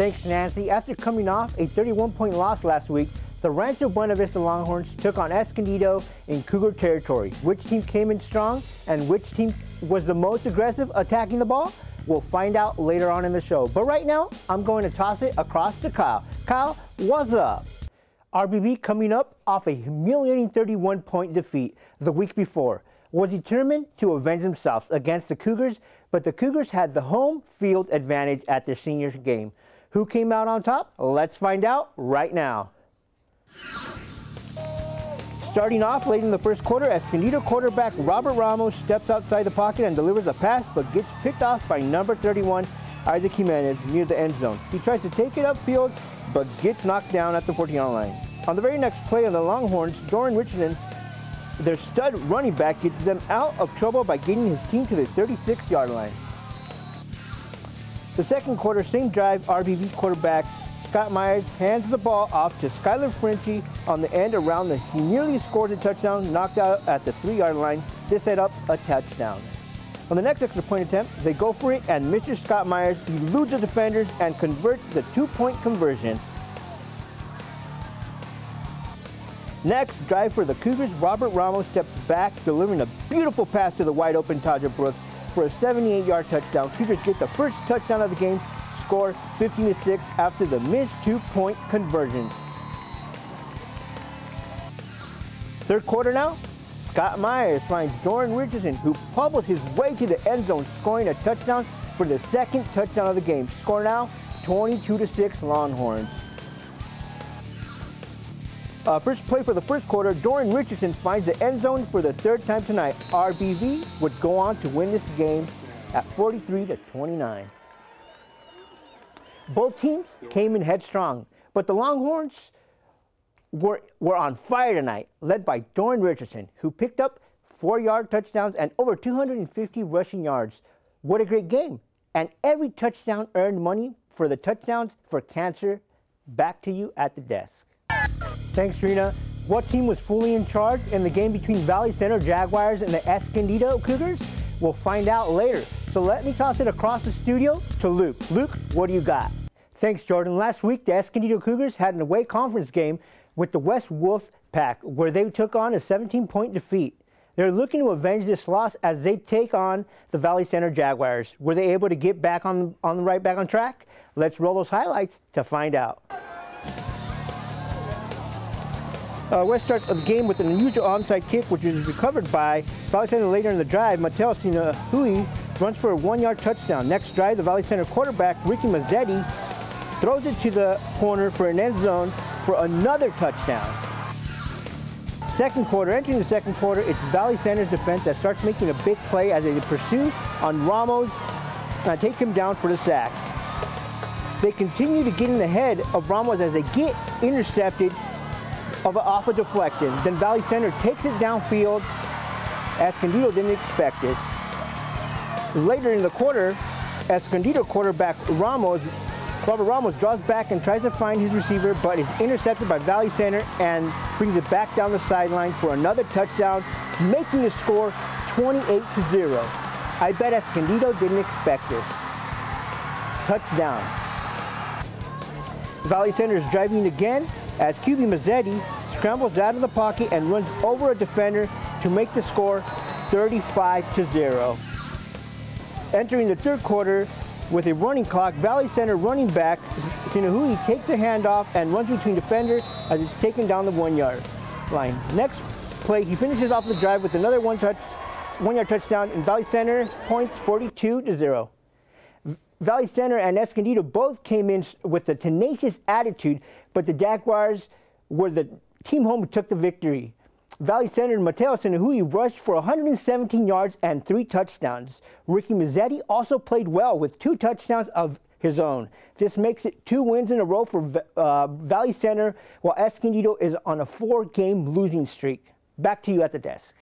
Thanks, Nancy. After coming off a 31-point loss last week, the Rancho Buena Vista Longhorns took on Escondido in Cougar territory. Which team came in strong and which team was the most aggressive attacking the ball? We'll find out later on in the show. But right now, I'm going to toss it across to Kyle. Kyle, what's up? RBV, coming up off a humiliating 31-point defeat the week before, was determined to avenge themselves against the Cougars, but the Cougars had the home field advantage at their senior game. Who came out on top? Let's find out right now. Starting off late in the first quarter, Escondido quarterback Robert Ramos steps outside the pocket and delivers a pass, but gets picked off by number 31, Isaac Jimenez, near the end zone. He tries to take it upfield, but gets knocked down at the 40-yard line. On the very next play on the Longhorns, Doran Richardson, their stud running back, gets them out of trouble by getting his team to the 36-yard line. The second quarter, same drive, RBV quarterback Scott Myers hands the ball off to Skylar Frenchie on the end around the. He nearly scored a touchdown, knocked out at the 3-yard line. This set up a touchdown. On the next extra point attempt, they go for it, and Mr. Scott Myers eludes the defenders and converts the 2-point conversion. Next drive for the Cougars, Robert Ramos steps back, delivering a beautiful pass to the wide-open Taja Brooks for a 78-yard touchdown. Cougars get the first touchdown of the game, score 15-6 after the missed 2-point conversion. Third quarter now, Scott Myers finds Doran Richardson, who bubbles his way to the end zone, scoring a touchdown for the second touchdown of the game. Score now 22-6 Longhorns. First play for the first quarter, Doran Richardson finds the end zone for the third time tonight. RBV would go on to win this game at 43-29. Both teams came in headstrong, but the Longhorns were on fire tonight, led by Doran Richardson, who picked up 4-yard touchdowns and over 250 rushing yards. What a great game. And every touchdown earned money for the touchdowns for cancer. Back to you at the desk. Thanks, Rena. What team was fully in charge in the game between Valley Center Jaguars and the Escondido Cougars? We'll find out later. So let me toss it across the studio to Luke. Luke, what do you got? Thanks, Jordan. Last week, the Escondido Cougars had an away conference game with the West Wolf Pack, where they took on a 17-point defeat. They're looking to avenge this loss as they take on the Valley Center Jaguars. Were they able to get back on track? Let's roll those highlights to find out. West starts the game with an unusual onside kick, which is recovered by Valley Center later in the drive. Mattel Sinahui runs for a 1-yard touchdown. Next drive, the Valley Center quarterback, Ricky Mazzetti, throws it to the corner for an end zone for another touchdown. Second quarter, entering the second quarter, it's Valley Center's defense that starts making a big play as they pursue on Ramos and take him down for the sack. They continue to get in the head of Ramos as they get intercepted off a deflection. Then Valley Center takes it downfield. Escondido didn't expect this. Later in the quarter, Escondido quarterback Robert Ramos draws back and tries to find his receiver, but is intercepted by Valley Center and brings it back down the sideline for another touchdown, making the score 28-0. I bet Escondido didn't expect this. Touchdown. Valley Center is driving again as QB Mazzetti scrambles out of the pocket and runs over a defender to make the score 35-0. Entering the third quarter with a running clock, Valley Center running back Sinahui takes a handoff and runs between defenders as it's taken down the 1-yard line. Next play, he finishes off the drive with another 1-yard touchdown, and Valley Center points 42-0. Valley Center and Escondido both came in with a tenacious attitude, but the Jaguars were the team home who took the victory. Valley Center and Mateo Sinahui rushed for 117 yards and 3 touchdowns. Ricky Mazzetti also played well with 2 touchdowns of his own. This makes it 2 wins in a row for Valley Center, while Escondido is on a 4-game losing streak. Back to you at the desk.